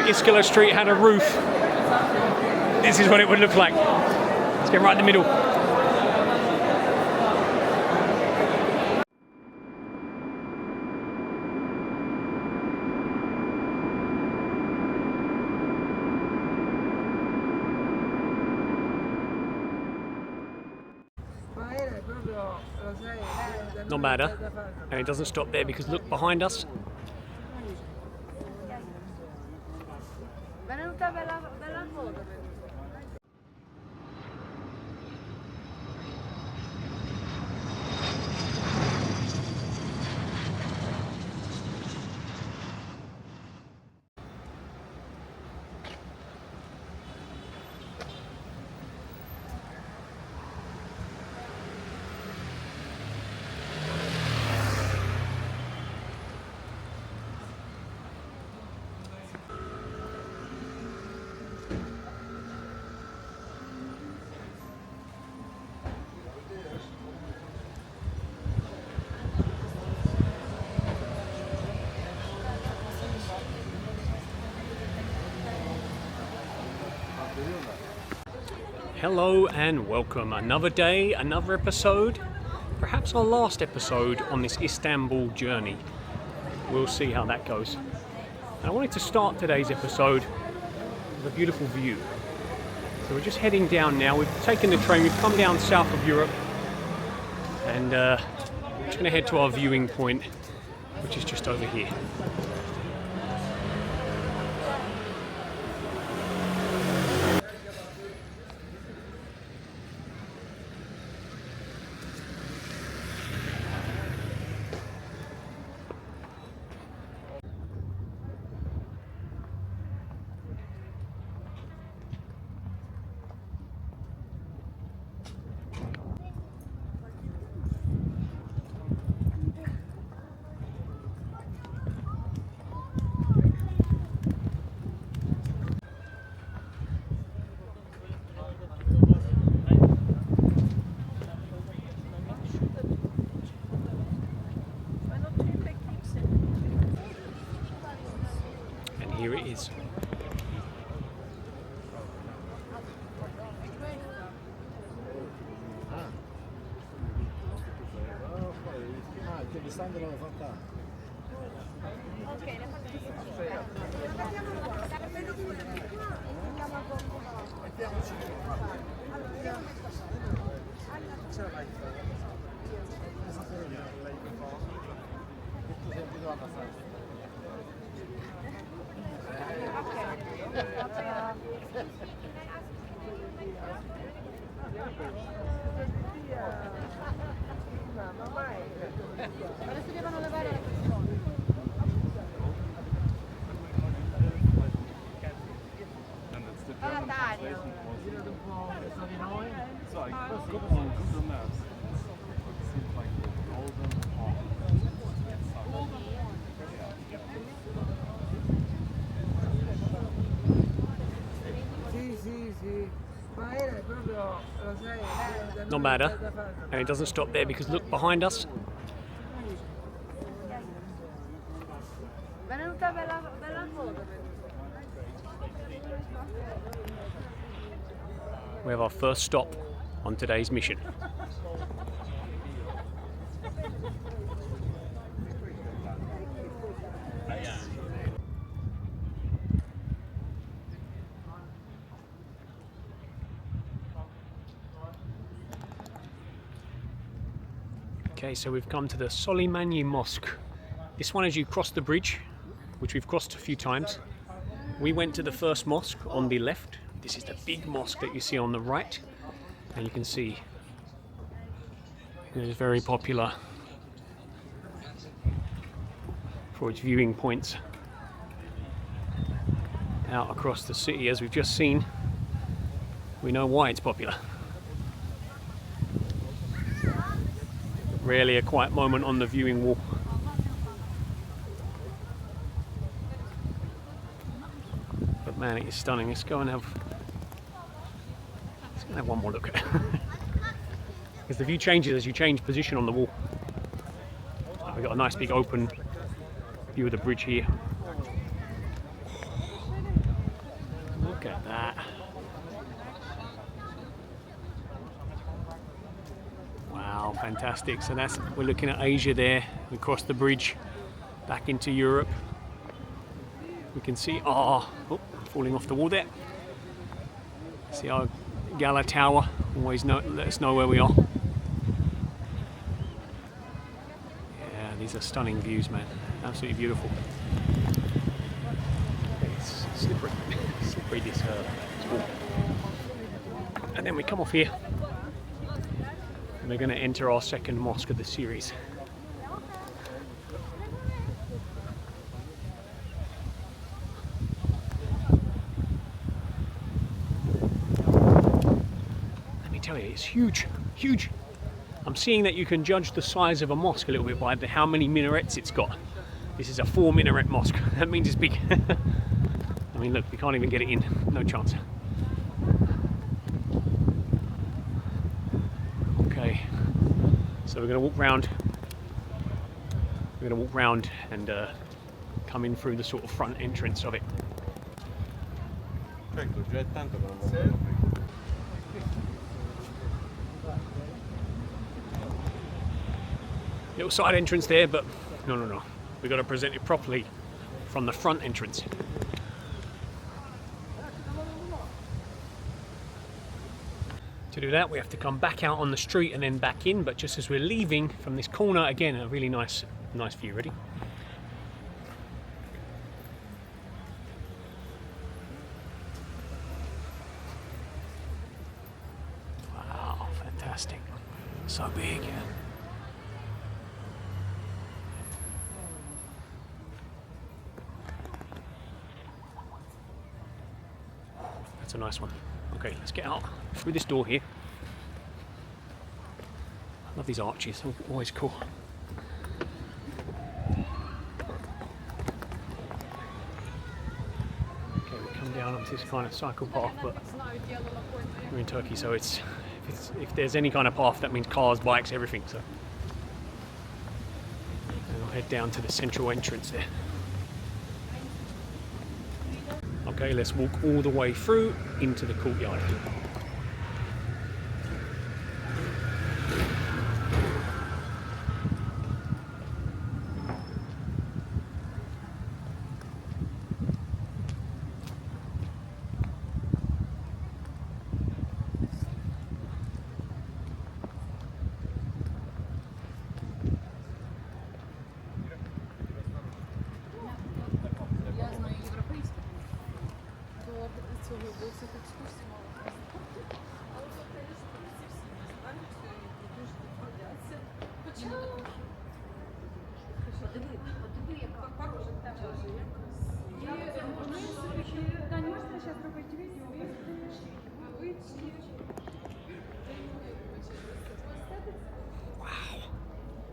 Iskele Street had a roof, this is what it would look like. Let's get right in the middle. Not bad, huh? And it doesn't stop there because look behind us. Hello and welcome. Another day, another episode, perhaps our last episode on this Istanbul journey. We'll see how that goes. And I wanted to start today's episode with a beautiful view. So we're just heading down now. We've taken the train, we've come down south of Europe, and we're just going to head to our viewing point, which is just over here. Here it is. Not bad, huh? And it doesn't stop there because look behind us. We have our first stop on today's mission. Okay, so we've come to the Süleymaniye Mosque. This one as you cross the bridge, which we've crossed a few times. We went to the first mosque on the left. This is the big mosque that you see on the right. And you can see it is very popular for its viewing points out across the city. As we've just seen, we know why it's popular. Rarely a quiet moment on the viewing wall. But man, it is stunning. Let's go and have one more look. Because the view changes as you change position on the wall. We've got a nice big open view of the bridge here. at that. Wow, fantastic. So we're looking at Asia there. We crossed the bridge back into Europe. We can see, falling off the wall there. See our Gala Tower, always let us know where we are. Yeah, these are stunning views, man. Absolutely beautiful. It's slippery, slippery this wall. And then we come off here. And we're going to enter our second mosque of the series. It's huge, huge. I'm seeing that you can judge the size of a mosque a little bit by how many minarets it's got. This is a 4-minaret mosque. That means it's big. I mean, look, we can't even get it in. No chance. Okay, so we're going to walk round. We're going to walk round and come in through the sort of front entrance of it. Little side entrance there, but no. We've got to present it properly from the front entrance. To do that, we have to come back out on the street and then back in, but just as we're leaving from this corner, again, a really nice view. Ready? Wow, fantastic. So big. That's a nice one. Okay, let's get out through this door here. I love these arches, always cool. Okay, we come down onto this kind of cycle path, but we're in Turkey, so if there's any kind of path, that means cars, bikes, everything. So, and I'll head down to the central entrance there. Okay, let's walk all the way through into the courtyard.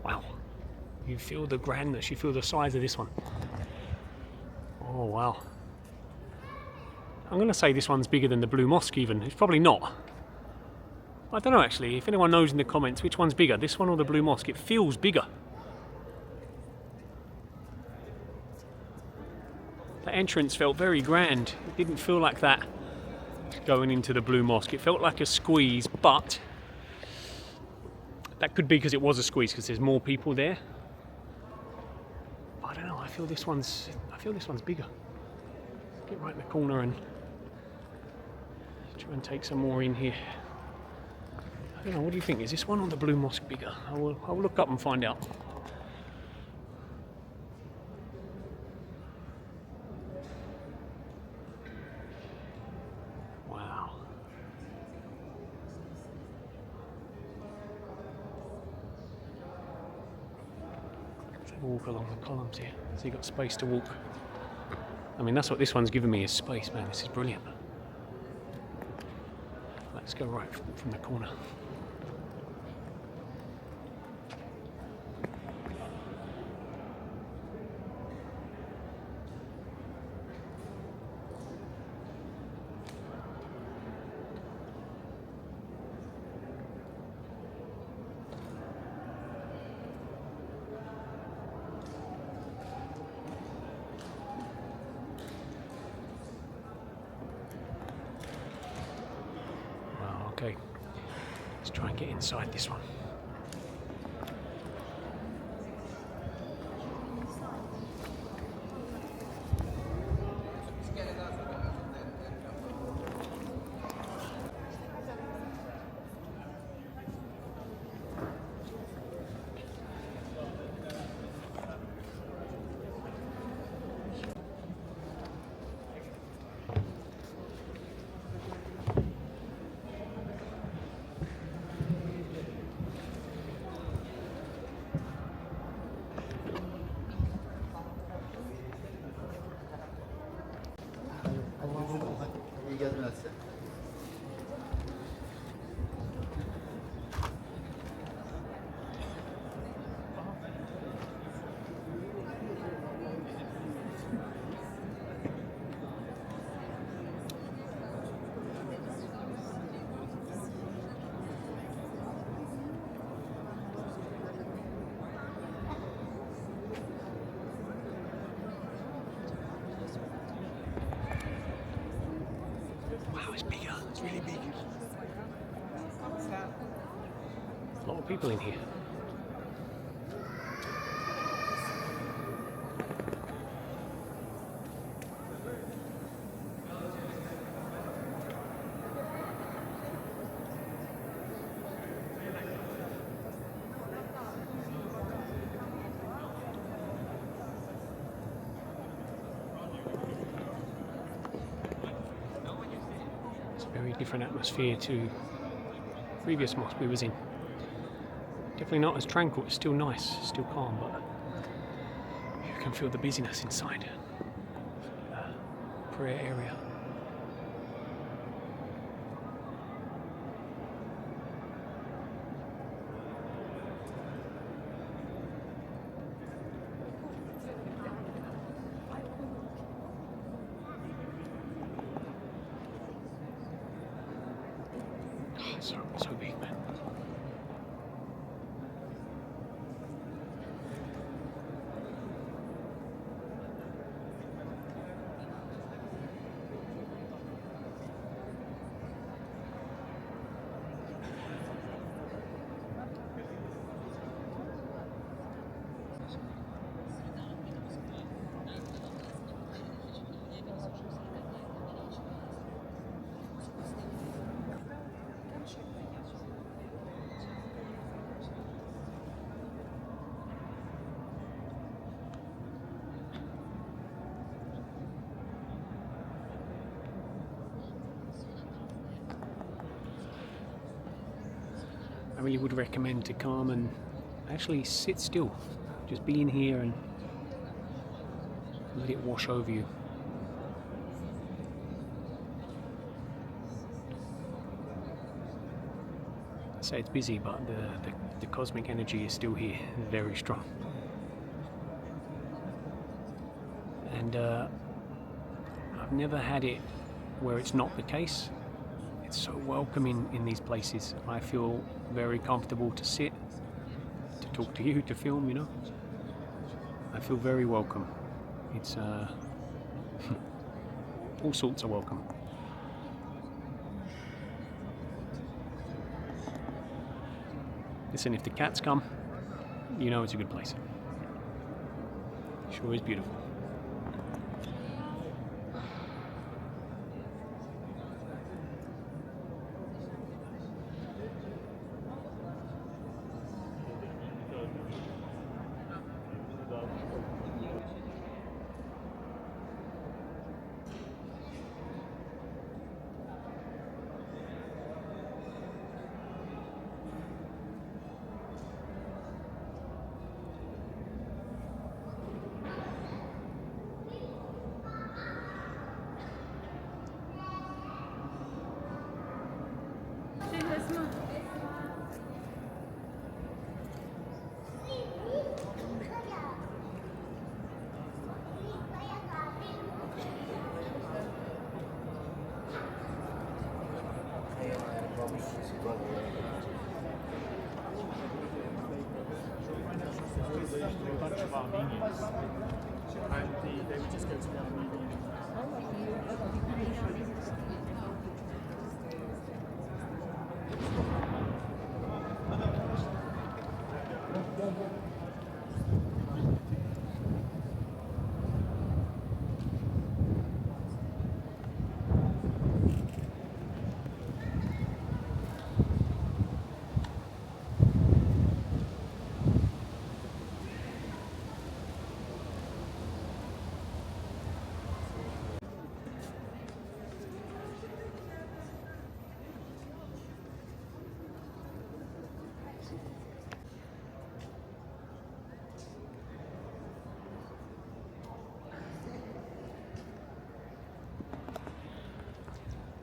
Wow. You feel the grandness, you feel the size of this one. Oh, wow. I'm going to say this one's bigger than the Blue Mosque even. It's probably not. I don't know actually, if anyone knows in the comments which one's bigger, this one or the Blue Mosque. It feels bigger. The entrance felt very grand. It didn't feel like that going into the Blue Mosque. It felt like a squeeze, but that could be because it was a squeeze because there's more people there. But I don't know, I feel this one's bigger. Let's get right in the corner and try and take some more in here. I don't know, what do you think? Is this one or the Blue Mosque bigger? I will look up and find out. Wow. Let's have a walk along the columns here. So you've got space to walk. I mean, that's what this one's given me, is space, man. This is brilliant. Let's go right from the corner. Okay, let's try and get inside this one. İyi geldin size. Wow, it's bigger. It's really big. A lot of people in here. Very different atmosphere to previous mosque we was in. Definitely not as tranquil. It's still nice, still calm, but you can feel the busyness inside. Prayer area. So big, man. I really would recommend to come and actually sit still. Just be in here and let it wash over you. I say it's busy, but the cosmic energy is still here, very strong. And I've never had it where it's not the case. It's so welcoming in these places. I feel very comfortable to sit, to talk to you, to film, you know. I feel very welcome. It's all sorts of welcome. Listen, if the cats come, you know it's a good place. Sure is beautiful. A bunch of Armenians, and they would just go to the Armenian.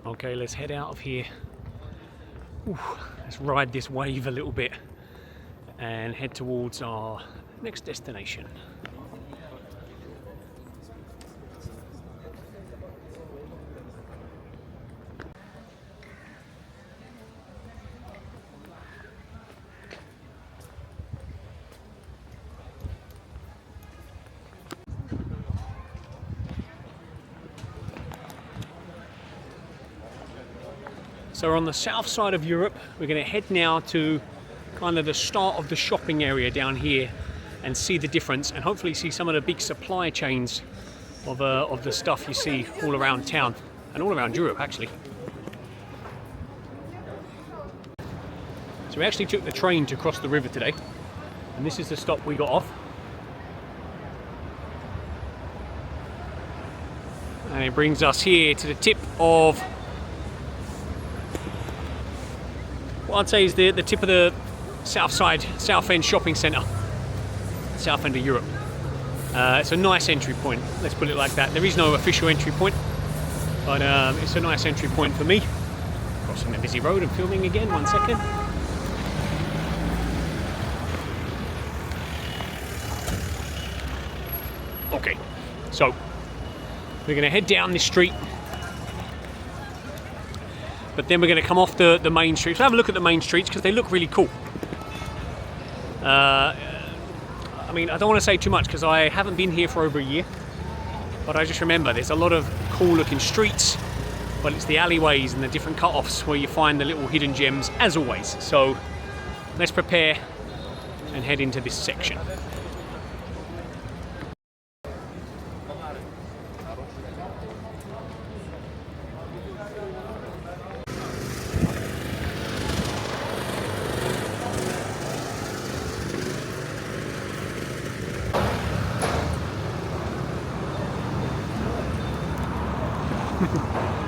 Okay, let's head out of here. Ooh, let's ride this wave a little bit and head towards our next destination. So we're on the south side of Europe. We're going to head now to kind of the start of the shopping area down here and see the difference, and hopefully see some of the big supply chains of the stuff you see all around town and all around Europe actually. So we actually took the train to cross the river today, and this is the stop we got off. And it brings us here to the tip of what I'd say is the tip of the south end shopping centre, south end of Europe. It's a nice entry point, let's put it like that. There is no official entry point, but it's a nice entry point for me. Crossing a busy road and filming again, 1 second. Okay, so we're going to head down this street, but then we're going to come off the main streets. We'll have a look at the main streets because they look really cool. I mean, I don't want to say too much because I haven't been here for over a year, but I just remember there's a lot of cool looking streets, but it's the alleyways and the different cut-offs where you find the little hidden gems as always. So let's prepare and head into this section.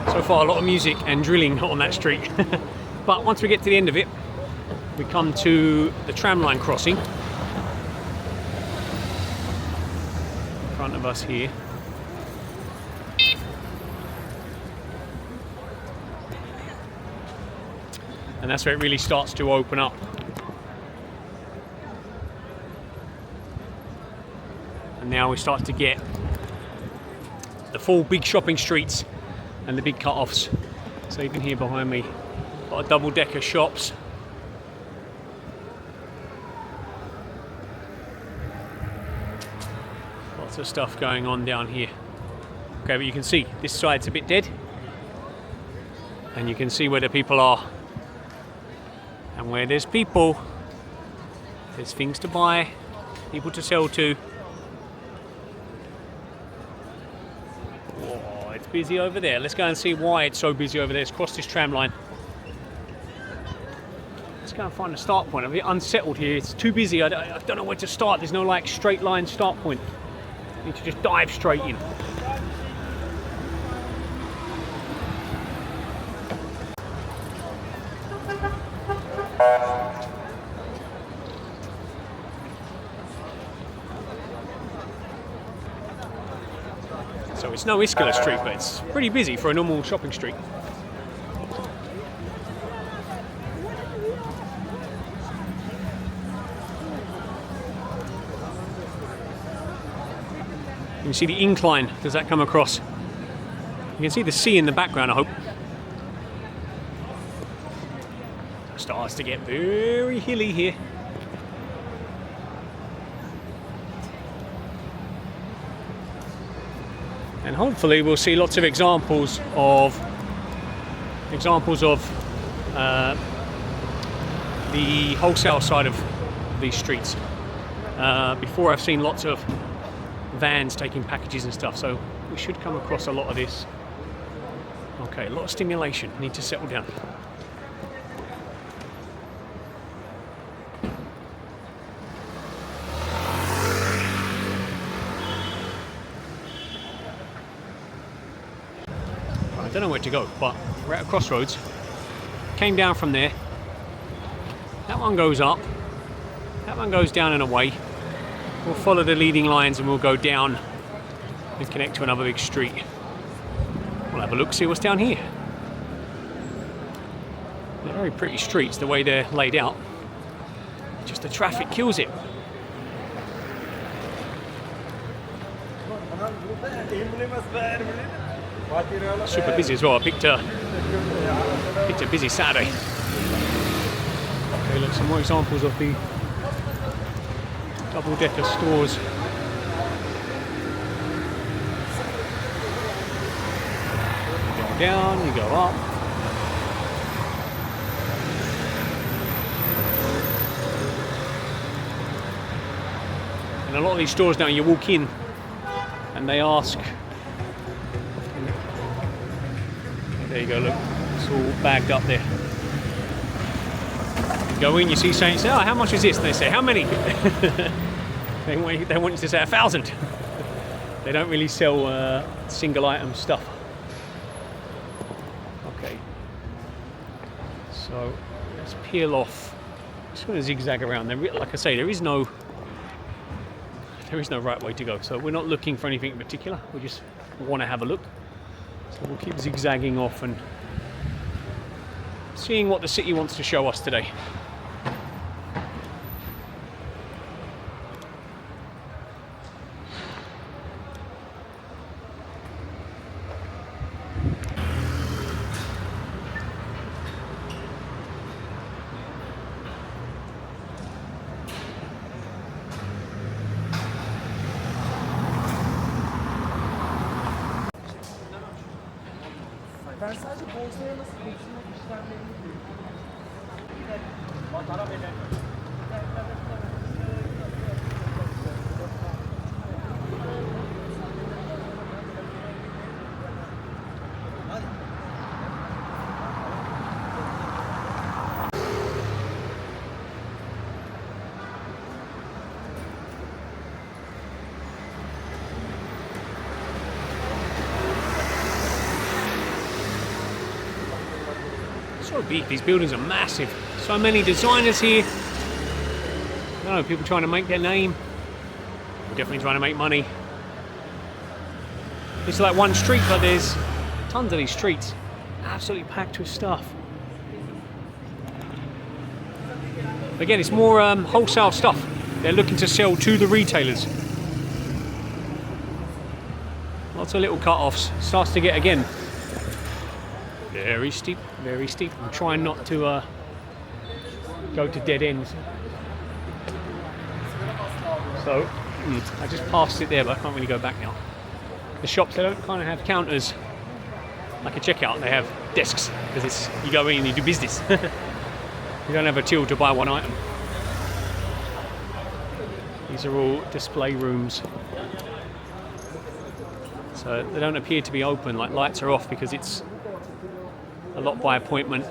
So far a lot of music and drilling on that street. But once we get to the end of it, we come to the tramline crossing in front of us here. And that's where it really starts to open up. And now we start to get the full big shopping streets and the big cut-offs. So even here behind me, got a double-decker shops. Lots of stuff going on down here. Okay, but you can see this side's a bit dead, and you can see where the people are. And where there's people, there's things to buy, people to sell to. Busy over there. Let's go and see why it's so busy over there. Let's cross this tram line. Let's go and find a start point. I'm a bit unsettled here. It's too busy. I don't know where to start. There's no like straight line start point. I need to just dive straight in. So it's no Iskala street, but it's pretty busy for a normal shopping street. You can see the incline. Does that come across? You can see the sea in the background, I hope. It starts to get very hilly here. And hopefully we'll see lots of examples of the wholesale side of these streets. Before I've seen lots of vans taking packages and stuff, so we should come across a lot of this. Okay, a lot of stimulation. Need to settle down. I don't know where to go, but we're at a crossroads. Came down from there. That one goes up. That one goes down and away. We'll follow the leading lines and we'll go down and connect to another big street. We'll have a look, see what's down here. They're very pretty streets, the way they're laid out. Just the traffic kills it. Super busy as well. I picked a busy Saturday. Okay, look, some more examples of the double-decker stores. You go down, you go up. And a lot of these stores now, you walk in and they ask, there you go, look, it's all bagged up there. You go in, you see saying, oh, how much is this? And they say, how many? they want you to say 1,000. They don't really sell single item stuff. Okay, so let's peel off. Just going to zigzag around. Like I say, there is no right way to go. So we're not looking for anything in particular. We just want to have a look. So we'll keep zigzagging off and seeing what the city wants to show us today. Ben sadece borsaya nasıl geçirmek işlemlerini biliyorum. So big, these buildings are massive. So many designers here. I don't know, people trying to make their name. We're definitely trying to make money. It's like one street, but there's tons of these streets. Absolutely packed with stuff. Again, it's more wholesale stuff. They're looking to sell to the retailers. Lots of little cut-offs. Starts to get, again, very steep, very steep. I'm trying not to go to dead ends. So, I just passed it there, but I can't really go back now. The shops, they don't kind of have counters like a checkout. They have desks, because it's, you go in and you do business. You don't have a till to buy one item. These are all display rooms. So they don't appear to be open, like lights are off because it's a lot by appointment.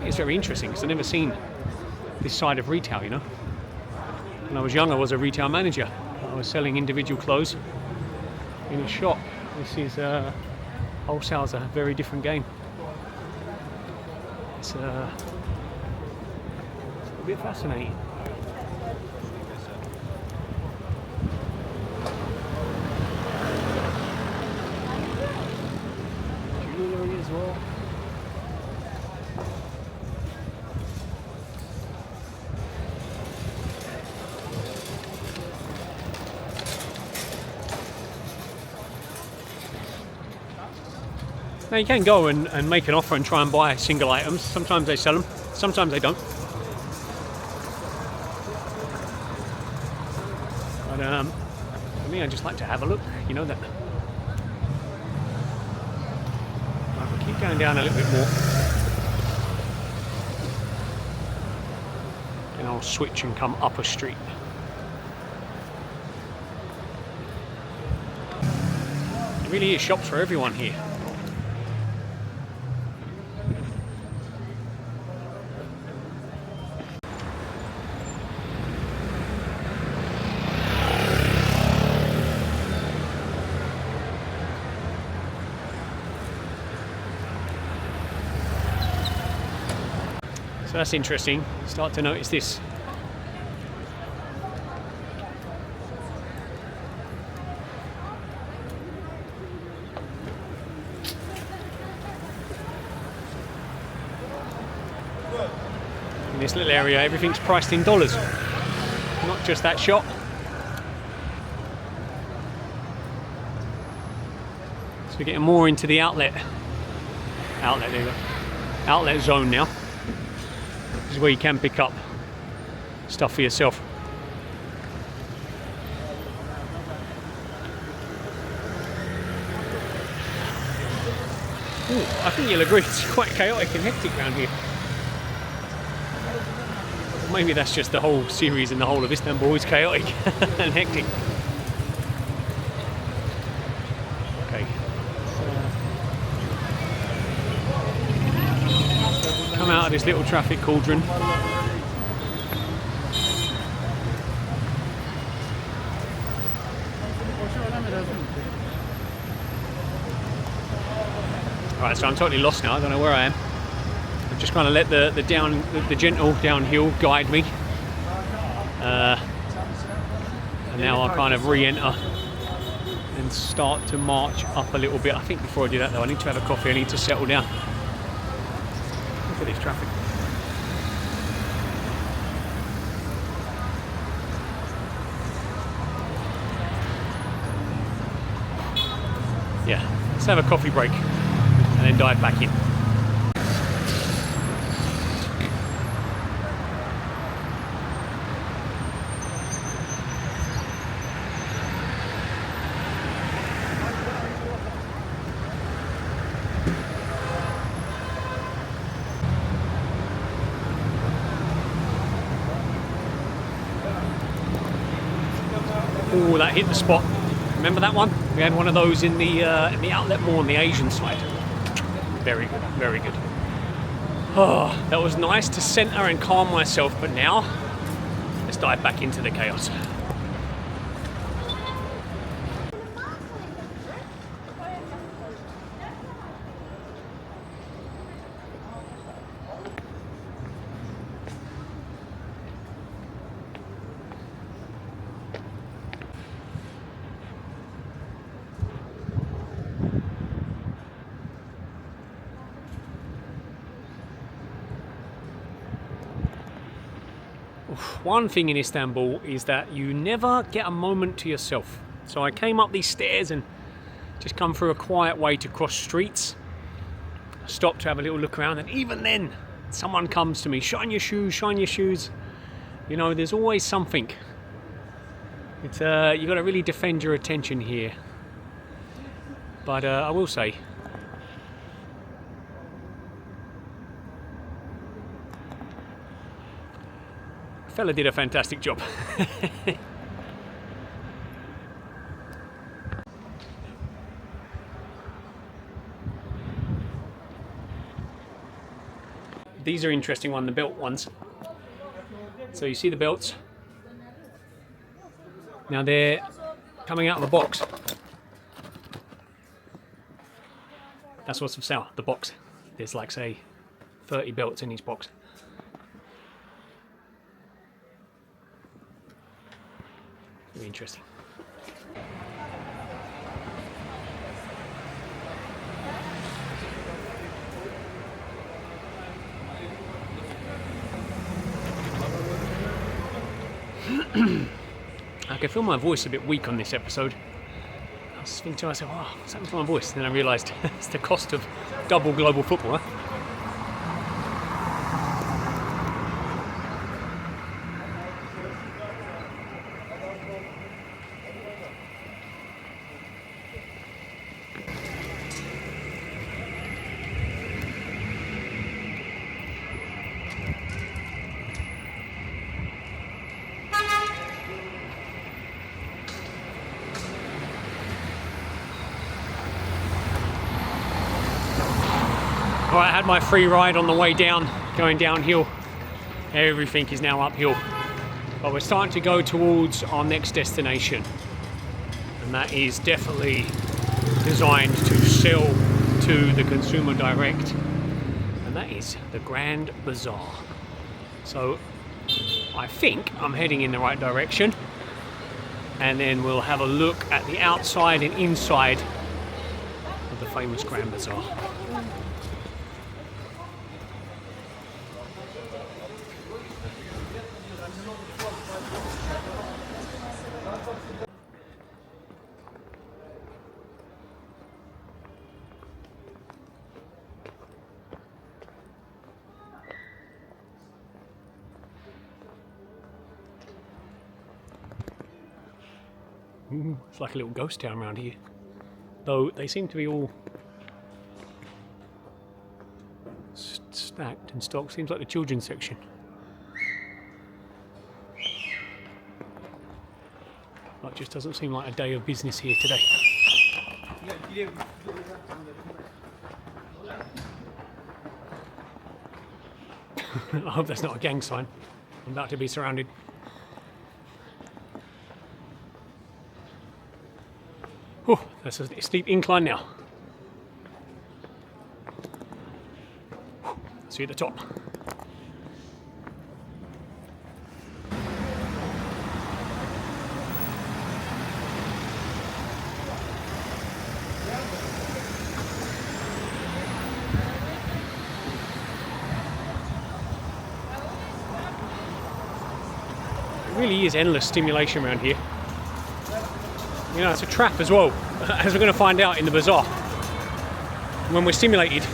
It's very interesting because I've never seen this side of retail, you know. When I was young, I was a retail manager. I was selling individual clothes in a shop. This is wholesale's a very different game. It's a bit fascinating. Jewelry as well. Now you can go and make an offer and try and buy single items. Sometimes they sell them, sometimes they don't. But for me, I just like to have a look, you know that. Right, we'll keep going down a little bit more. And I'll switch and come up a street. There really is shops for everyone here. So that's interesting. Start to notice this. this little area, everything's priced in dollars, not just that shop. So we're getting more into the outlet zone now. This is where you can pick up stuff for yourself. Ooh, I think you'll agree it's quite chaotic and hectic around here. Maybe that's just the whole series and the whole of Istanbul is chaotic and hectic. Okay. Come out of this little traffic cauldron. Alright, so I'm totally lost now. I don't know where I am. I've just kind of let the gentle downhill guide me. And now I kind of re-enter and start to march up a little bit. I think before I do that though, I need to have a coffee. I need to settle down. Look at this traffic. Yeah, let's have a coffee break and then dive back in. Oh, that hit the spot. Remember that one? We had one of those in the outlet mall on the Asian side. Very good, very good. Oh, that was nice to centre and calm myself, but now let's dive back into the chaos. One thing in Istanbul is that you never get a moment to yourself. So I came up these stairs and just come through a quiet way to cross streets. Stopped to have a little look around, and even then someone comes to me, shine your shoes, shine your shoes. You know, there's always something. It's you got to really defend your attention here. But I will say, fella did a fantastic job. These are interesting the belt ones. So you see the belts. Now they're coming out of a box. That's what's for sale, the box. There's like, say, 30 belts in each box. Very interesting. I can feel my voice a bit weak on this episode. I was thinking to myself, oh, what's happened to my voice? And then I realised it's the cost of double global football, huh? Alright, I had my free ride on the way down, going downhill. Everything is now uphill. But we're starting to go towards our next destination. And that is definitely designed to sell to the consumer direct. And that is the Grand Bazaar. So I think I'm heading in the right direction. And then we'll have a look at the outside and inside of the famous Grand Bazaar. Ooh, it's like a little ghost town around here. Though they seem to be all stacked in stock. Seems like the children's section. Well, it just doesn't seem like a day of business here today. I hope that's not a gang sign. I'm about to be surrounded. Oh, that's a steep incline now. See you at the top. It really is endless stimulation around here. You know, it's a trap as well, as we're going to find out in the bazaar. When we're stimulated,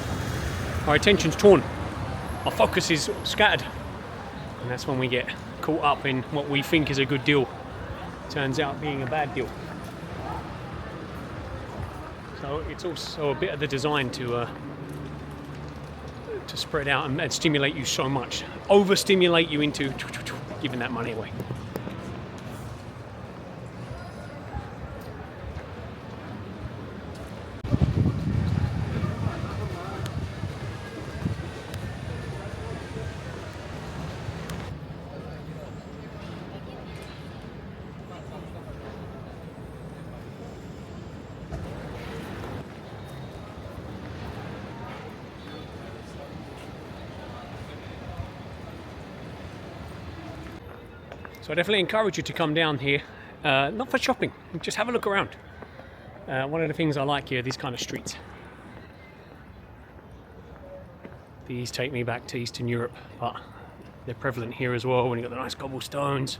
our attention's torn, our focus is scattered, and that's when we get caught up in what we think is a good deal. Turns out being a bad deal. So it's also a bit of the design to spread out and stimulate you so much, overstimulate you into giving that money away. So I definitely encourage you to come down here, not for shopping, just have a look around. One of the things I like here are these kind of streets. These take me back to Eastern Europe, but they're prevalent here as well when you've got the nice cobblestones,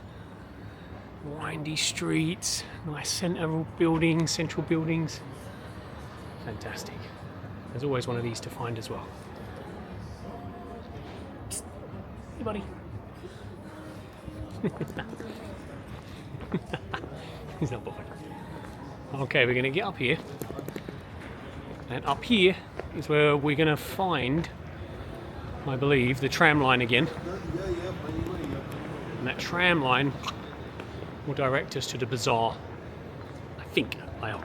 windy streets, nice central buildings. Fantastic. There's always one of these to find as well. Psst. Hey buddy. He's not bothered. Okay, we're going to get up here, and up here is where we're going to find, I believe, the tram line again, and that tram line will direct us to the bazaar. I hope.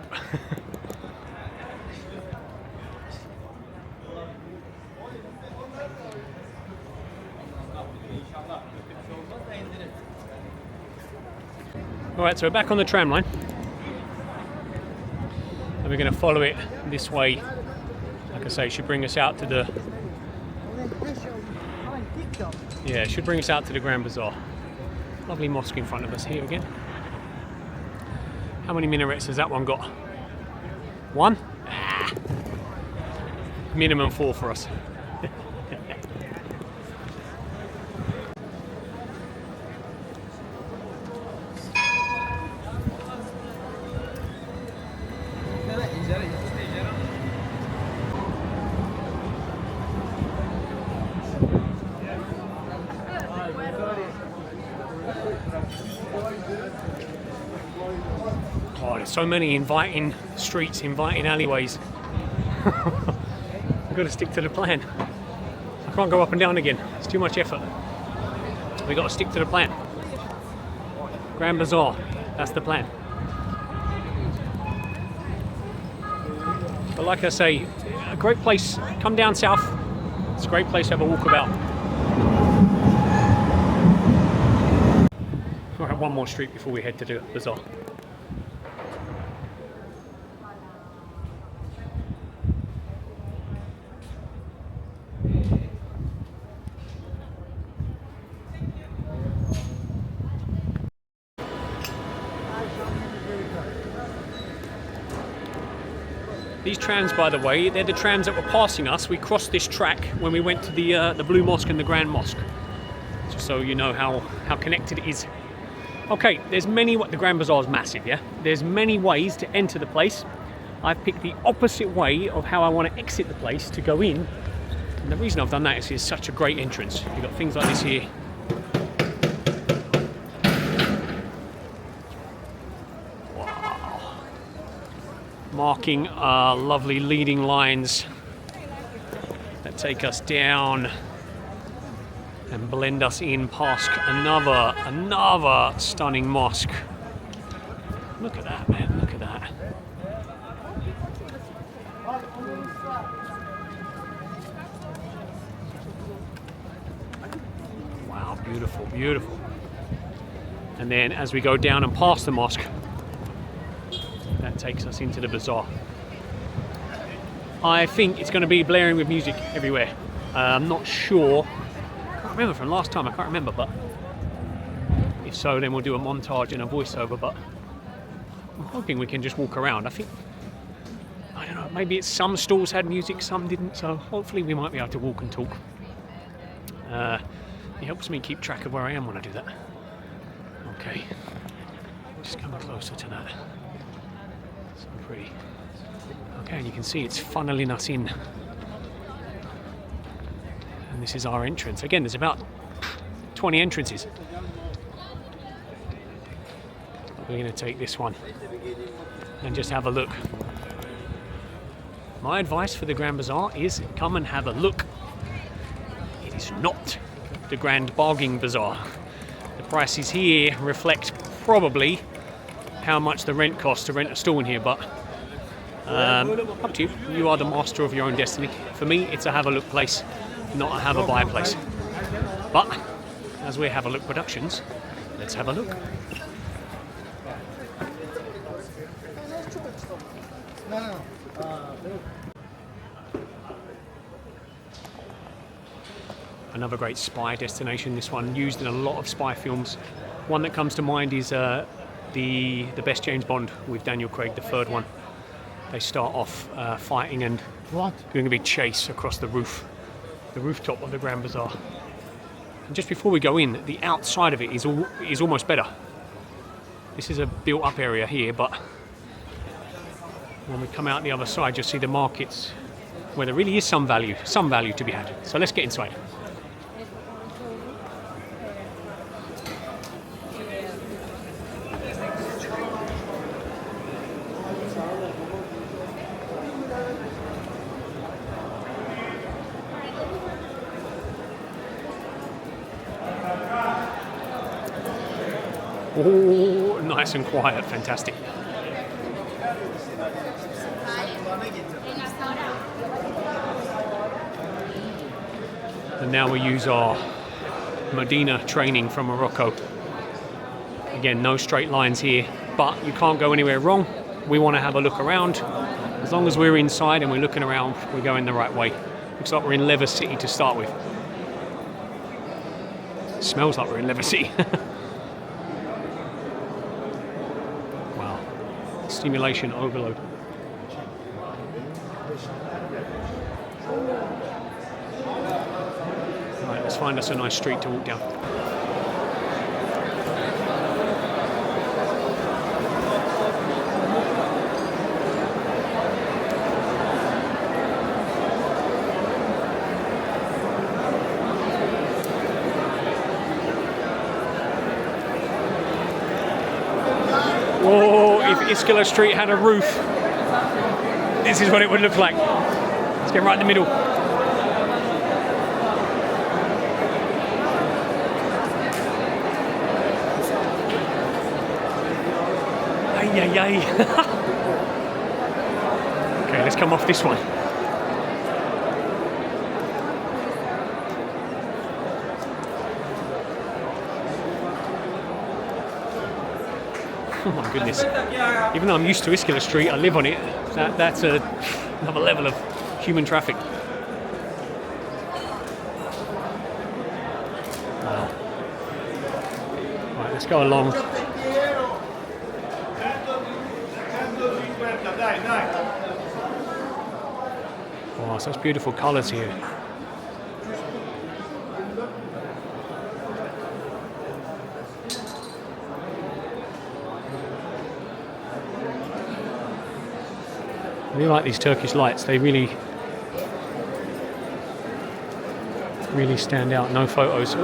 Alright, so we're back on the tram line, and we're going to follow it this way. Like I say, it should bring us out to the... Yeah, it should bring us out to the Grand Bazaar. Lovely mosque in front of us here again. How many minarets has that one got? One? Ah. Minimum 4 for us. Oh, there's so many inviting streets, inviting alleyways. We've got to stick to the plan. I can't go up and down again. It's too much effort. We've got to stick to the plan. Grand Bazaar, that's the plan. But like I say, a great place. Come down south. It's a great place to have a walkabout. We'll have one more street before we head to the bazaar. These trams, by the way, they're the trams that were passing us. We crossed this track when we went to the Blue Mosque and the Grand Mosque. Just so you know how connected it is. Okay, there's many... The Grand Bazaar is massive, yeah? There's many ways to enter the place. I've picked the opposite way of how I want to exit the place to go in. And the reason I've done that is it's such a great entrance. You've got things like this here. Wow. marking lovely leading lines that take us down and blend us in past another stunning mosque. Look at that, man, look at that. Wow, beautiful, beautiful. And then as we go down and past the mosque, that takes us into the bazaar. I think it's going to be blaring with music everywhere. I'm not sure. I can't remember from last time, I can't remember, but if so, then we'll do a montage and a voiceover, but I'm hoping we can just walk around. I don't know, maybe it's some stalls had music, some didn't, so hopefully we might be able to walk and talk. It helps me keep track of where I am when I do that. Okay, just coming closer to that. So pretty. Okay, and you can see it's funneling us in. And this is our entrance. Again, there's about 20 entrances. We're going to take this one and just have a look. My advice for the Grand Bazaar is come and have a look. It is not the Grand Bargain Bazaar. The prices here reflect probably how much the rent costs to rent a stall in here, but up to you. You are the master of your own destiny. For me, it's a have a look place, not a have a buy place. But as we have a look productions, let's have a look. Another great spy destination, this one used in a lot of spy films. One that comes to mind is the best James Bond with Daniel Craig, the third one. They start off fighting and doing a big chase across the rooftop of the Grand Bazaar. And just before we go in, the outside of it is almost better. This is a built-up area here, but when we come out the other side, you'll see the markets where there really is some value to be had. So let's get inside. Oh, nice and quiet, fantastic. And now we use our Medina training from Morocco. Again, no straight lines here, but you can't go anywhere wrong. We want to have a look around. As long as we're inside and we're looking around, we're going the right way. Looks like we're in Leather City to start with. It smells like we're in Leather City. Wow. Stimulation overload. Right, let's find us a nice street to walk down. Oh, if Iskele Street had a roof, this is what it would look like. Let's get right in the middle. Ay, ay, ay. Okay, let's come off this one. Oh my goodness. Even though I'm used to Iskele Street, I live on it, that's another level of human traffic. Wow. Right, let's go along. Wow, such beautiful colours here. I really like these Turkish lights. They really stand out. No photos.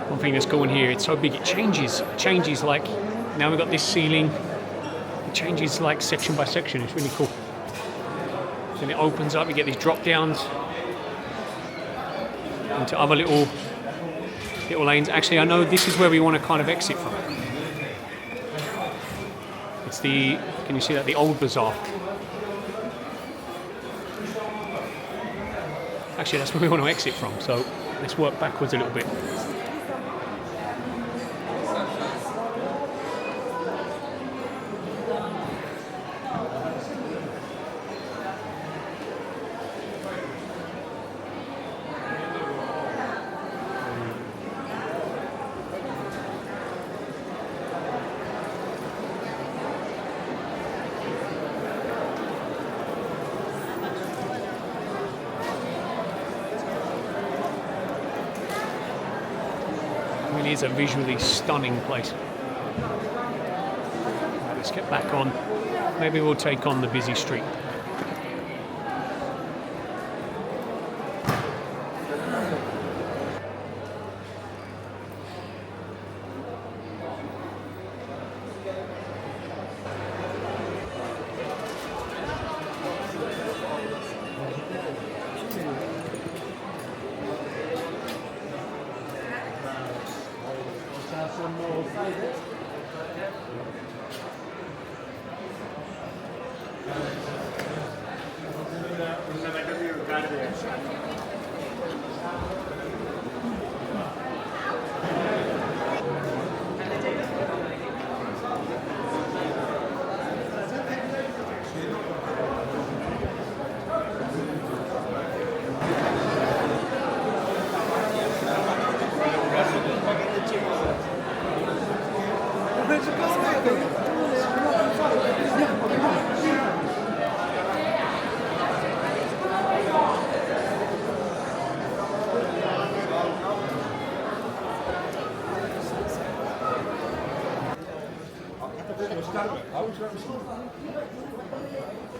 One thing that's cool in here, it's so big, it changes. It changes, like, now we've got this ceiling. It changes like section by section. It's really cool. Then it opens up, you get these drop downs into other little lanes. Actually, I know this is where we want to kind of exit from. It's the, can you see that, the old bazaar. Actually, that's where we want to exit from, so let's work backwards a little bit. It is a visually stunning place. Right, let's get back on. Maybe we'll take on the busy street.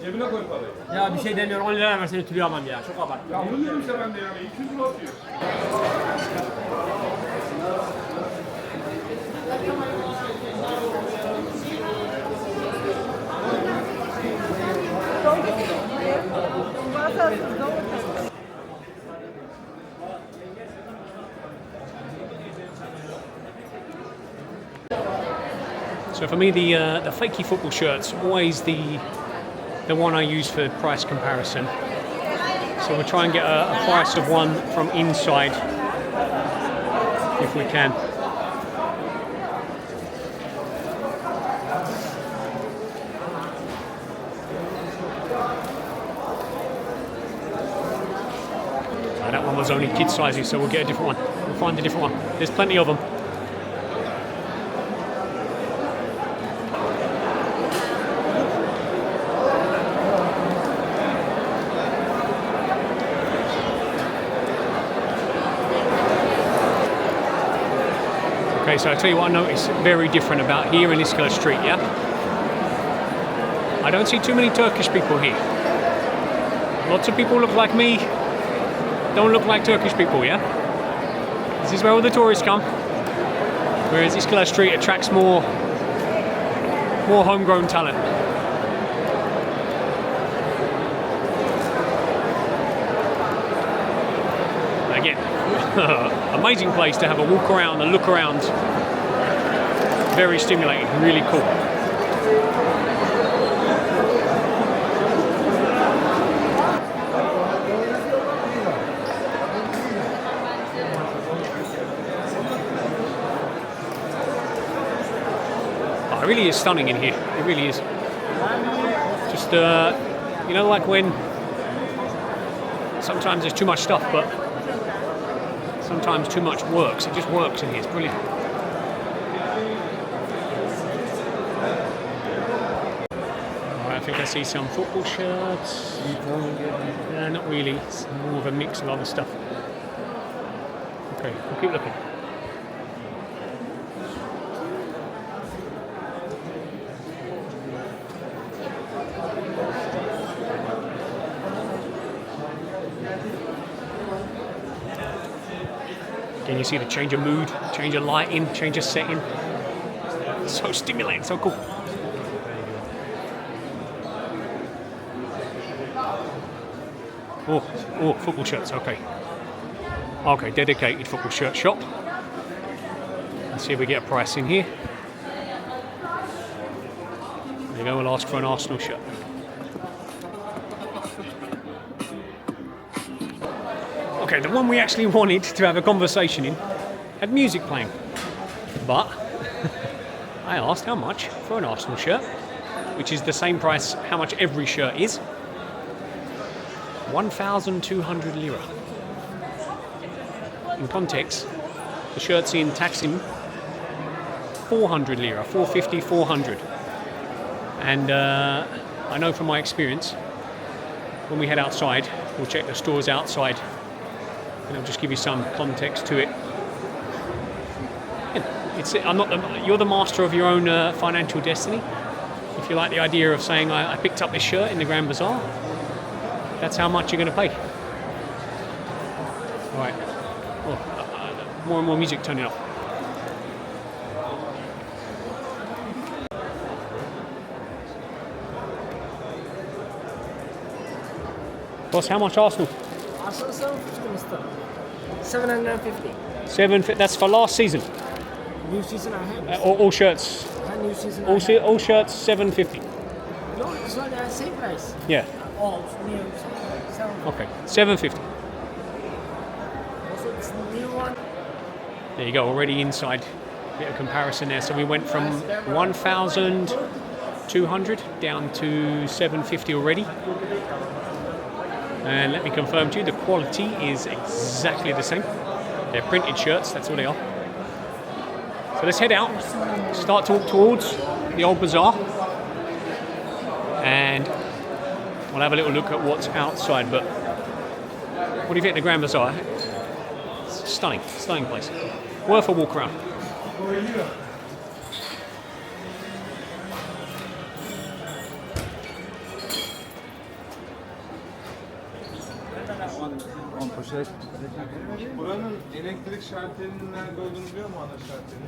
Cebine koy parayı. Ya bir şey demiyorum, 10 lira versene tülü almam ya, çok abart. Ya bunu diyorum işte ben de yani 200 lira atıyor. So for me, the fakey football shirt's always the one I use for price comparison. So we'll try and get a price of one from inside if we can. That one was only kid sizes, so we'll get a different one. We'll find a different one. There's plenty of them. Okay, so I'll tell you what I noticed very different about here in Iskele Street, yeah? I don't see too many Turkish people here. Lots of people look like me, don't look like Turkish people, yeah? This is where all the tourists come. Whereas Iskele Street attracts more homegrown talent. Again, amazing place to have a walk around and look around. Very stimulating, really cool. It really is stunning in here. It really is. Just, you know, like when sometimes there's too much stuff, but sometimes too much works. It just works in here. It's brilliant. Alright, I think I see some football shirts. Not really. It's more of a mix of other stuff. Okay, we'll keep looking. And you see the change of mood, change of lighting, change of setting. So stimulating, so cool. Oh, football shirts, okay. Okay, dedicated football shirt shop. Let's see if we get a price in here. There you go, we'll ask for an Arsenal shirt. Okay, the one we actually wanted to have a conversation in had music playing. But I asked how much for an Arsenal shirt, which is the same price how much every shirt is. 1,200 lira. In context, the shirts in Taksim, 400 lira, 450, 400. And I know from my experience, when we head outside, we'll check the stores outside, and I'll just give you some context to it. You're the master of your own financial destiny. If you like the idea of saying, I picked up this shirt in the Grand Bazaar, that's how much you're going to pay. All right. More and more music turning up. Boss, how much Arsenal? Arsenal 750, mister. 750. 750. That's for last season. New season I have. All shirts. New season All shirts 750. No, it's not the same price. Yeah. All new 750. Okay. 750. Also, it's the new one. There you go. Already inside. Bit of comparison there. So we went from 1,200 down to 750 already. And let me confirm to you, the quality is exactly the same. They're printed shirts, that's all they are. So let's head out, start to walk towards the old bazaar, and we'll have a little look at what's outside. But what do you think of the Grand Bazaar? It's stunning place. Worth a walk around. Buranın elektrik şalterinin nerede olduğunu biliyor mu, ana şalterin?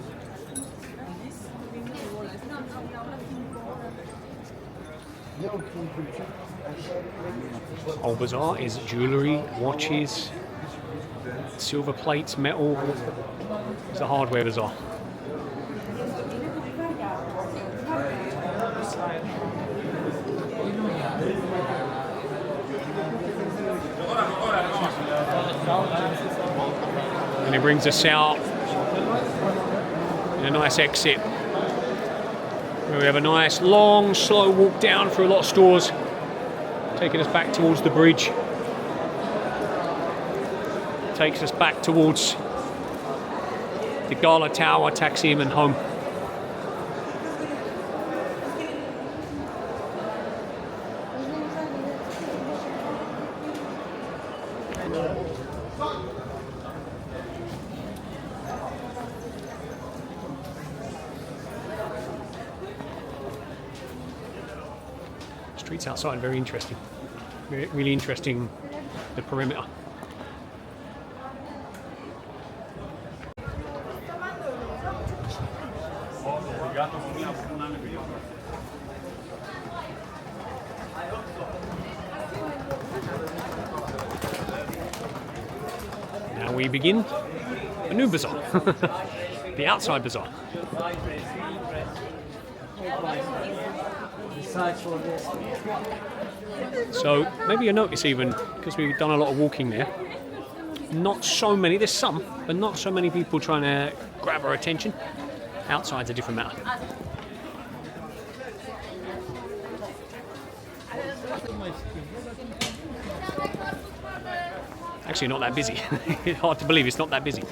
Old Bazaar is jewellery, watches, silver plates, metal. It's a hardware bazaar. And it brings us out in a nice exit where we have a nice long slow walk down through a lot of stores, taking us back towards the bridge, takes us back towards the Gala Tower, Taksim and home. Streets outside, very interesting. Really interesting, the perimeter. Now we begin a new bazaar, the outside bazaar. So maybe you notice, even because we've done a lot of walking there, not so many, there's some, but not so many people trying to grab our attention. Outside's a different matter. Actually not that busy. It's hard to believe it's not that busy.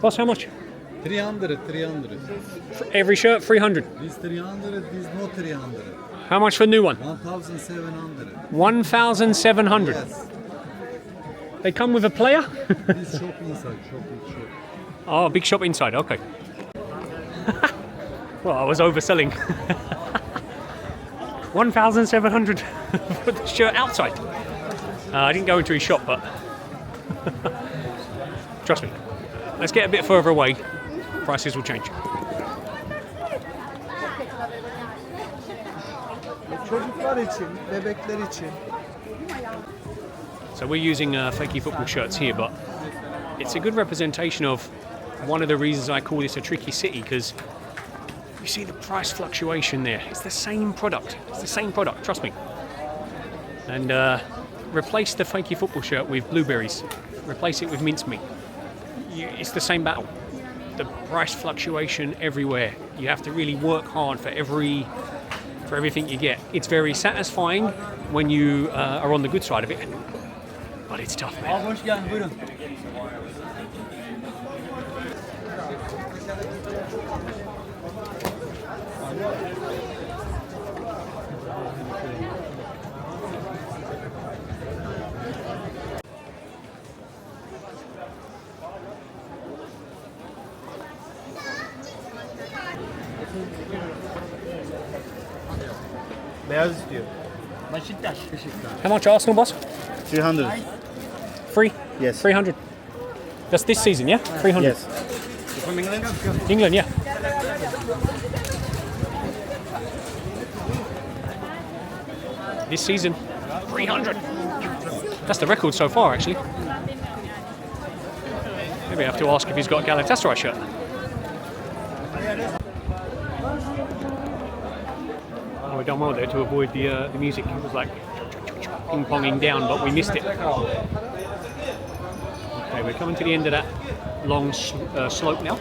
Boss, how much? 300. Every shirt, 300. This 300, this no 300. How much for a new one? 1,700. 1,700. Yes. They come with a player? This shop inside, shop. Oh, big shop inside, okay. Well, I was overselling. 1,700 for the shirt outside. I didn't go into his shop, but trust me. Let's get a bit further away. Prices will change. Çocuklar için, bebekler için. So we're using fakey football shirts here, but it's a good representation of one of the reasons I call this a tricky city, because you see the price fluctuation there. It's the same product. It's the same product, trust me. And replace the fakey football shirt with blueberries. Replace it with mincemeat. It's the same battle. The price fluctuation everywhere. You have to really work hard for everything you get. It's very satisfying when you are on the good side of it, but it's tough, man. Hoş geldin, buyurun. Beyaz istiyor. How much Arsenal, boss? 300. Free? Yes. 300. That's this season, yeah? 300. Yes. From England? England, yeah. This season, 300. That's the record so far, actually. Maybe I have to ask if he's got a Galatasaray shirt. Oh, we done well there to avoid the music. It was like ping-ponging down, but we missed it. Okay, we're coming to the end of that long slope now.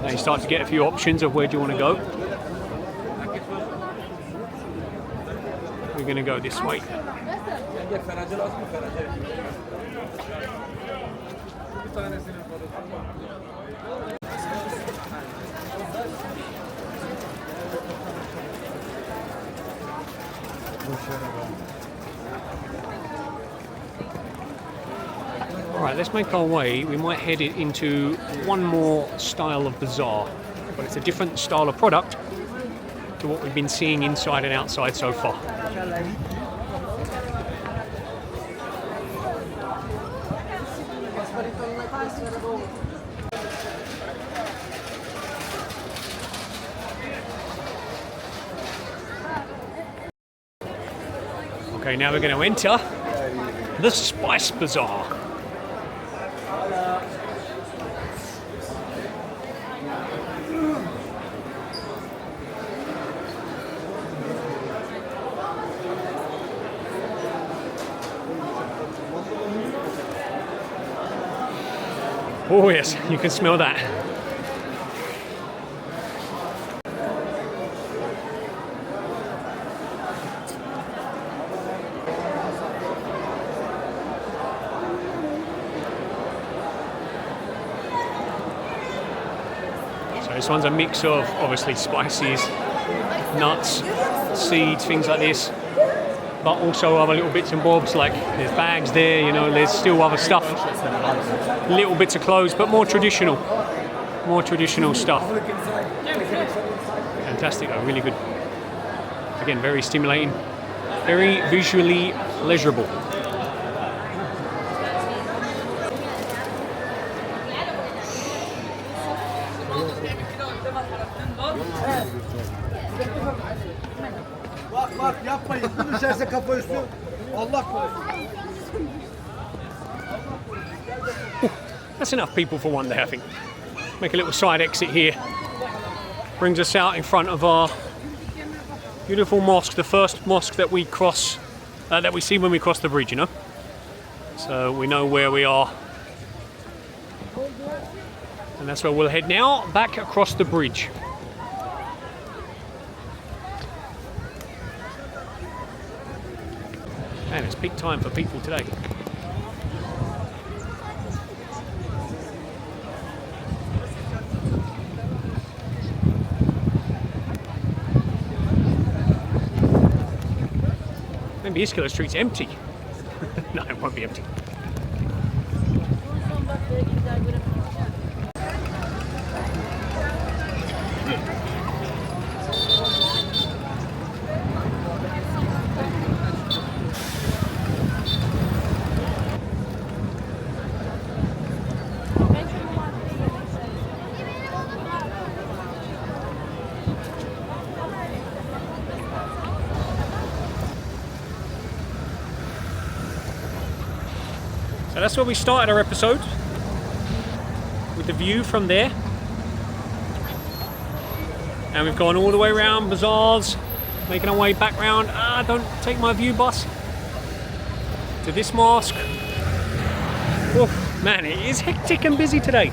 Now you start to get a few options of where do you want to go. We're going to go this way. Alright, let's make our way. We might head it into one more style of bazaar, but it's a different style of product to what we've been seeing inside and outside so far. Okay, now we're going to enter the Spice Bazaar. Oh yes, you can smell that. So this one's a mix of obviously spices, nuts, seeds, things like this, but also other little bits and bobs, like there's bags there, you know, there's still other stuff, little bits of clothes, but more traditional stuff. Fantastic though, really good. Again, very stimulating, very visually pleasurable. Bak yapmayın. Bu düşerse kafa üstü. Allah korusun. That's enough people for one day, I think. Make a little side exit here. Brings us out in front of our beautiful mosque, the first mosque that we cross, that we see when we cross the bridge, you know. So we know where we are. And that's where we'll head now, back across the bridge. Man, it's peak time for people today. Maybe Iskele Street's empty. No, it won't be empty. So that's where we started our episode, with the view from there. And we've gone all the way around bazaars, making our way back round. Don't take my view bus. To this mosque. Oh, man, it is hectic and busy today.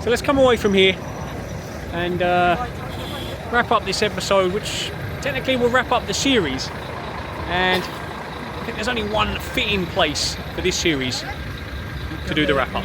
So let's come away from here and wrap up this episode, which technically will wrap up the series. And I think there's only one fitting place for this series to do the wrap up.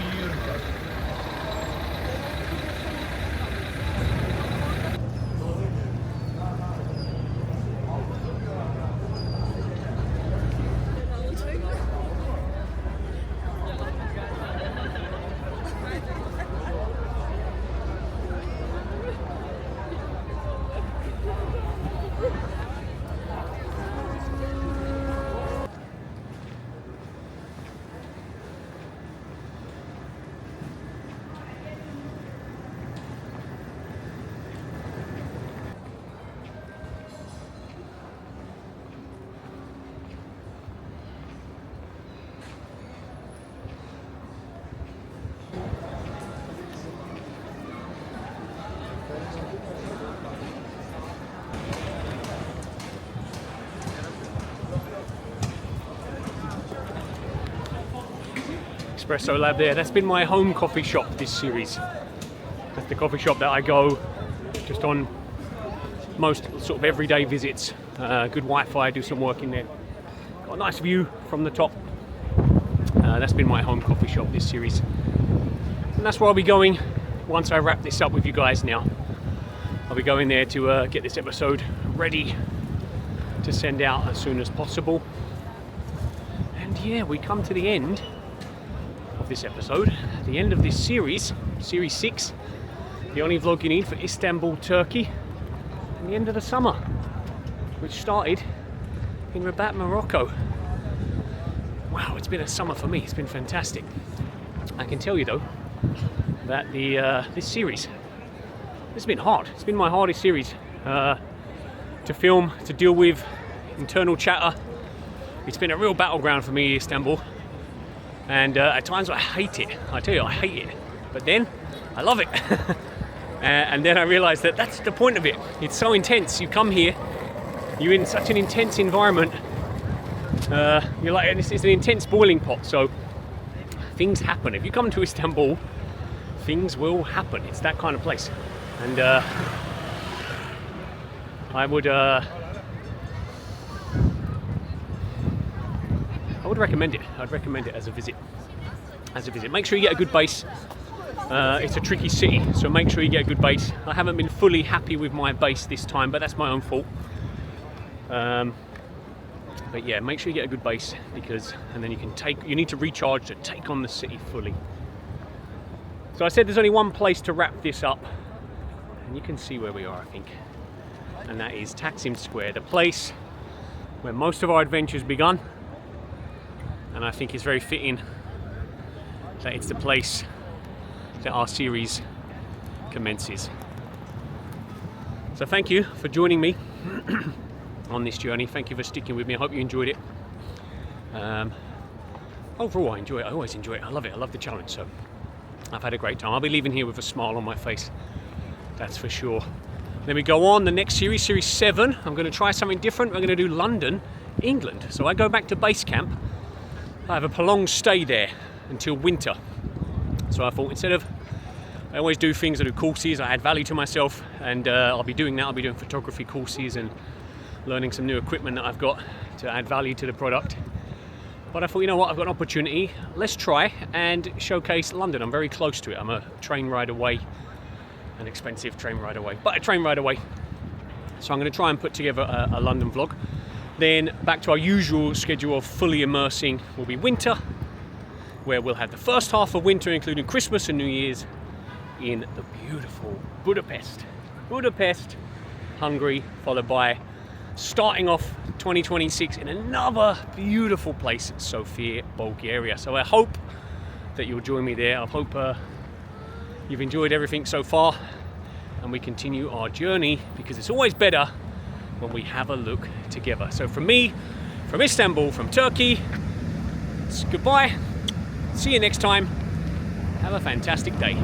Espresso Lab there. That's been my home coffee shop this series. That's the coffee shop that I go just on most sort of everyday visits. Good Wi-Fi, do some work in there. Got a nice view from the top. That's been my home coffee shop this series. And that's where I'll be going once I wrap this up with you guys now. I'll be going there to get this episode ready to send out as soon as possible. And yeah, we come to the end of this episode, the end of this series, series 6, the only vlog you need for Istanbul, Turkey, and the end of the summer, which started in Rabat, Morocco. Wow, it's been a summer for me. It's been fantastic. I can tell you though that this series, it's been hard. It's been my hardest series to film, to deal with internal chatter. It's been a real battleground for me, Istanbul. And at times I hate it. I tell you, I hate it. But then I love it. And then I realised that that's the point of it. It's so intense. You come here, you're in such an intense environment. You're like, and it's an intense boiling pot. So things happen. If you come to Istanbul, things will happen. It's that kind of place. And I would recommend it. I'd recommend it as a visit. Make sure you get a good base. It's a tricky city, so make sure you get a good base. I haven't been fully happy with my base this time, but that's my own fault. But yeah, make sure you get a good base, and then you need to recharge to take on the city fully. So I said there's only one place to wrap this up, and you can see where we are, I think. And that is Taksim Square, the place where most of our adventures begun. And I think it's very fitting that it's the place that our series commences. So thank you for joining me on this journey. Thank you for sticking with me. I hope you enjoyed it. Overall, I enjoy it. I always enjoy it. I love it. I love the challenge. So I've had a great time. I'll be leaving here with a smile on my face. That's for sure. Then we go on the next series, series 7. I'm going to try something different. We're going to do London, England. So I go back to base camp. I have a prolonged stay there until winter. So I thought instead of I always do things, I do courses, I add value to myself, and I'll be doing that. I'll be doing photography courses and learning some new equipment that I've got to add value to the product. But I thought, you know what, I've got an opportunity, let's try and showcase London. I'm very close to it. I'm a train ride away, an expensive train ride away, but a train ride away. So I'm going to try and put together a London vlog. Then back to our usual schedule of fully immersing will be winter, where we'll have the first half of winter, including Christmas and New Year's, in the beautiful Budapest, Hungary, followed by starting off 2026 in another beautiful place, Sofia, Bulgaria. So I hope that you'll join me there. I hope you've enjoyed everything so far, and we continue our journey, because it's always better when we have a look together. So from me, from Istanbul, from Turkey, it's goodbye. See you next time. Have a fantastic day.